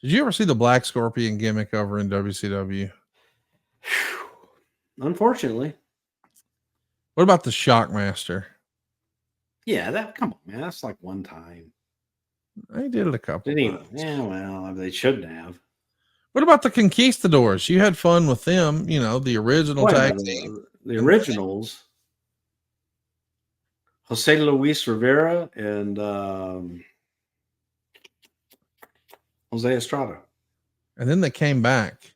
Did you ever see the Black Scorpion gimmick over in WCW? Unfortunately. What about the Shockmaster? Yeah, come on, man. That's like one time. They did it a couple times. Yeah, well, they shouldn't have. What about the Conquistadors? You had fun with them, the original tag team. The originals, Jose Luis Rivera and Jose Estrada. And then they came back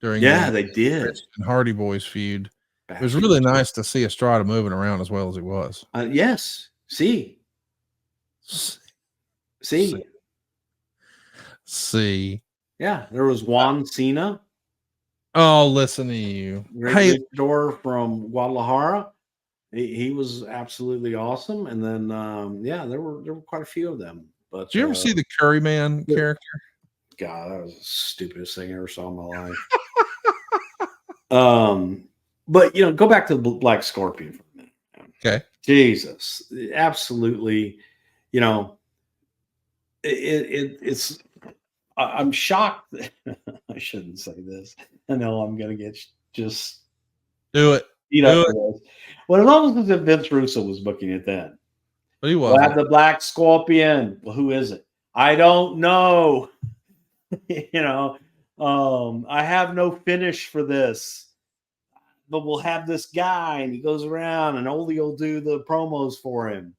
during they did. Rich and Hardy Boys feud. It was really nice to see Estrada moving around as well as he was. Yes. See. Yeah, there was Juan Cena. Oh, listen to you. Great door from Guadalajara. He was absolutely awesome. And then there were quite a few of them. But did you ever see the Curry Man character? God, that was the stupidest thing I ever saw in my life. But go back to the Black Scorpion for a minute. Okay. Jesus, absolutely. It's. I'm shocked. I shouldn't say this. I know I'm going to get just do it. Eat up for this. Well, it's almost as if Vince Russo was booking it then. But he was. The Black Scorpion. Well, who is it? I don't know. I have no finish for this. But we'll have this guy, and he goes around, and Ole will do the promos for him.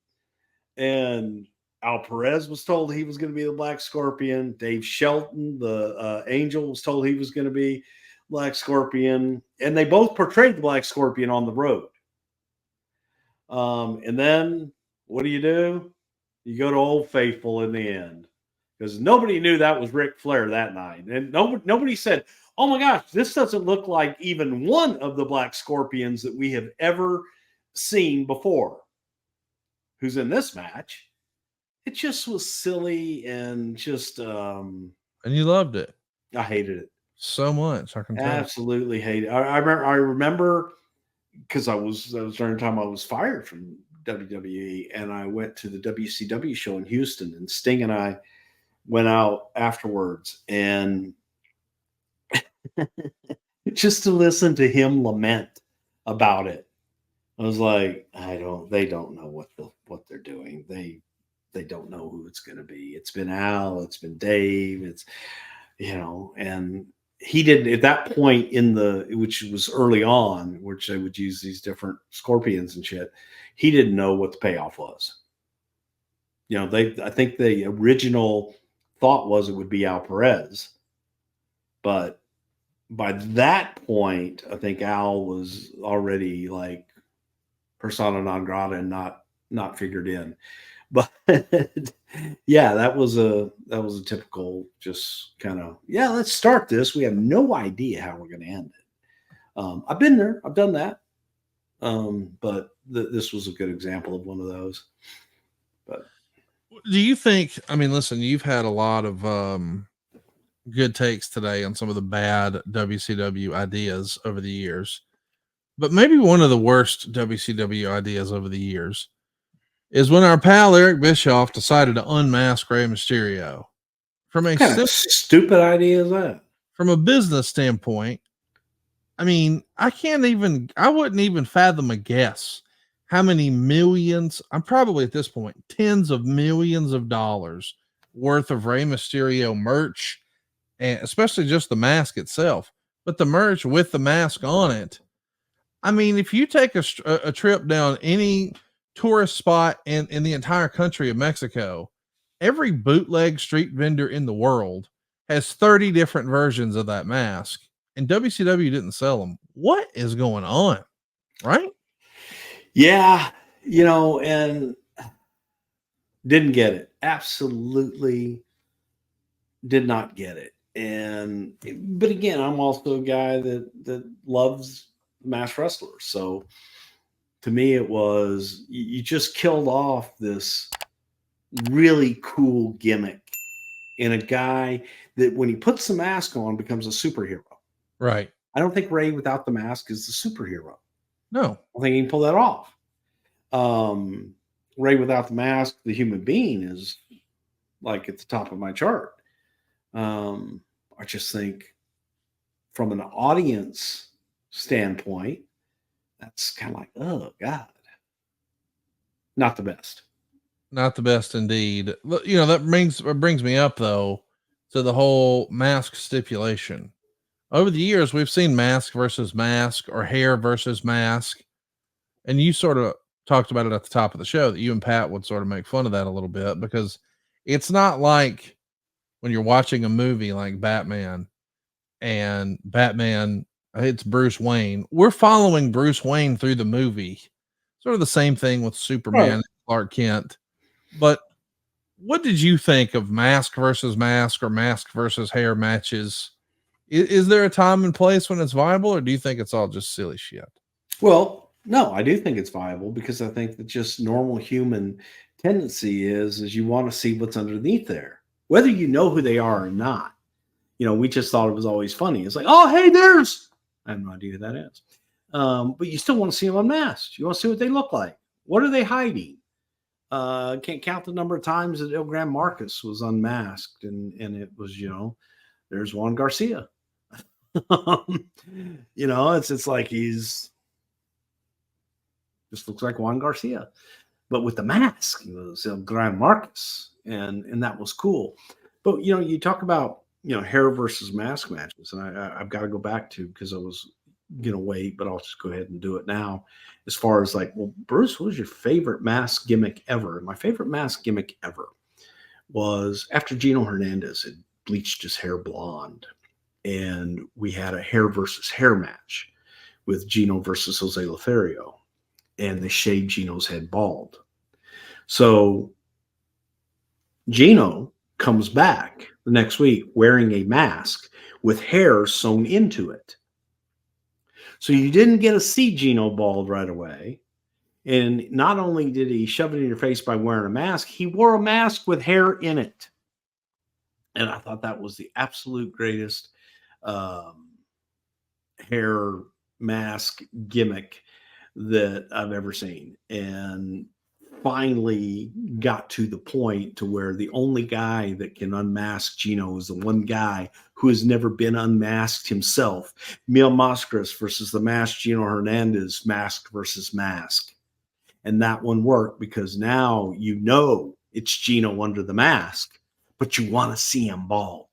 And Al Perez was told he was going to be the Black Scorpion. Dave Shelton, the Angel, was told he was going to be Black Scorpion. And they both portrayed the Black Scorpion on the road. And then what do? You go to Old Faithful in the end. Because nobody knew that was Ric Flair that night. And nobody said, oh my gosh, this doesn't look like even one of the Black Scorpions that we have ever seen before. Who's in this match? It just was silly and just. And you loved it. I hated it so much. I can absolutely hate it. I remember because I was during the time I was fired from WWE, and I went to the WCW show in Houston, and Sting and I went out afterwards, and just to listen to him lament about it, I was like, they don't know what they're doing. They don't know who it's going to be. It's been Al, it's been Dave, it's, and he didn't at that point which was early on, which they would use these different scorpions and shit. He didn't know what the payoff was. I think the original thought was it would be Al Perez, but by that point, I think Al was already like persona non grata and not figured in. But yeah, that was a typical just kind of, let's start this. We have no idea how we're going to end it. I've been there. I've done that. But this was a good example of one of those. But do you think, listen, you've had a lot of good takes today on some of the bad WCW ideas over the years, but maybe one of the worst WCW ideas over the years is when our pal Eric Bischoff decided to unmask Rey Mysterio. From a stupid idea is that? From a business standpoint, I wouldn't even fathom a guess how many millions, I'm probably at this point, tens of millions of dollars worth of Rey Mysterio merch, and especially just the mask itself, but the merch with the mask on it. If you take a trip down any tourist spot in the entire country of Mexico, every bootleg street vendor in the world has 30 different versions of that mask, and WCW didn't sell them. What is going on? Right? Yeah. And didn't get it. Absolutely did not get it. But again, I'm also a guy that loves masked wrestlers. So to me, it was, you just killed off this really cool gimmick in a guy that when he puts the mask on becomes a superhero. Right. I don't think Rey without the mask is the superhero. No. I think he can pull that off. Rey without the mask, the human being, is like at the top of my chart. I just think from an audience standpoint, that's kind of like, oh God, not the best. Not the best indeed. You know, that brings me up though to the whole mask stipulation. Over the years, we've seen mask versus mask or hair versus mask. And you sort of talked about it at the top of the show that you and Pat would sort of make fun of that a little bit because it's not like when you're watching a movie like Batman and Batman, it's Bruce Wayne. We're following Bruce Wayne through the movie. Sort of the same thing with Superman Right. and Clark Kent. But what did you think of mask versus mask or mask versus hair matches? Is there a time and place when it's viable, or do you think it's all just silly shit? Well, no, I do think it's viable because I think that just normal human tendency is you want to see what's underneath there, whether you know who they are or not. We just thought it was always funny. It's like, oh, hey, there's, I have no idea who that is. But you still want to see them unmasked. You want to see what they look like. What are they hiding? Can't count the number of times that El Gran Marcus was unmasked, and it was, there's Juan Garcia. It's like he's just looks like Juan Garcia, but with the mask, he was El Gran Marcus, and that was cool. But you talk about hair versus mask matches, and I've got to go back to because I was gonna wait, but I'll just go ahead and do it now. As far as like, well, Bruce, what was your favorite mask gimmick ever? My favorite mask gimmick ever was after Gino Hernandez had bleached his hair blonde, and we had a hair versus hair match with Gino versus Jose Lothario, and they shaved Gino's head bald. So Gino comes back the next week wearing a mask with hair sewn into it. So you didn't get to see Gino bald right away. And not only did he shove it in your face by wearing a mask, he wore a mask with hair in it. And I thought that was the absolute greatest hair mask gimmick that I've ever seen. And finally got to the point to where the only guy that can unmask Gino is the one guy who has never been unmasked himself. Mil Mascaras versus the masked Gino Hernandez, mask versus mask. And that one worked because now it's Gino under the mask, but you want to see him bald.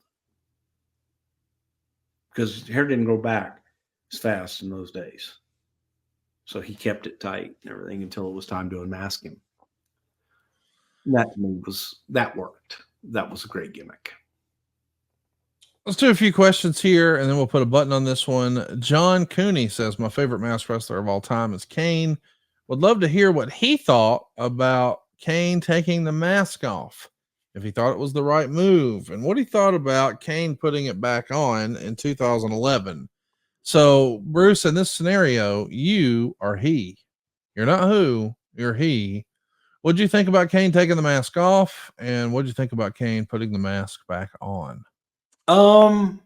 Because hair didn't grow back as fast in those days. So he kept it tight and everything until it was time to unmask him. That to me that worked. That was a great gimmick. Let's do a few questions here and then we'll put a button on this one. John Cooney says, my favorite mask wrestler of all time is Kane. Would love to hear what he thought about Kane taking the mask off, if he thought it was the right move, and what he thought about Kane putting it back on in 2011. So, Bruce, in this scenario, you are he. You're not who, you're he. What'd you think about Kane taking the mask off? And what'd you think about Kane putting the mask back on? Thought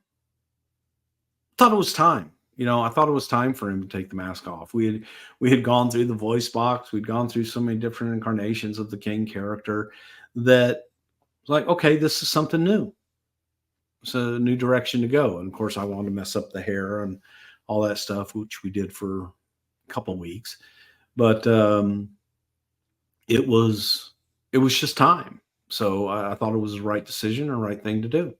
it was time. I thought it was time for him to take the mask off. We had gone through the voice box. We'd gone through so many different incarnations of the King character that was like, okay, this is something new. It's a new direction to go. And of course, I wanted to mess up the hair and all that stuff, which we did for a couple of weeks. But it was just time. So I thought it was the right decision or right thing to do.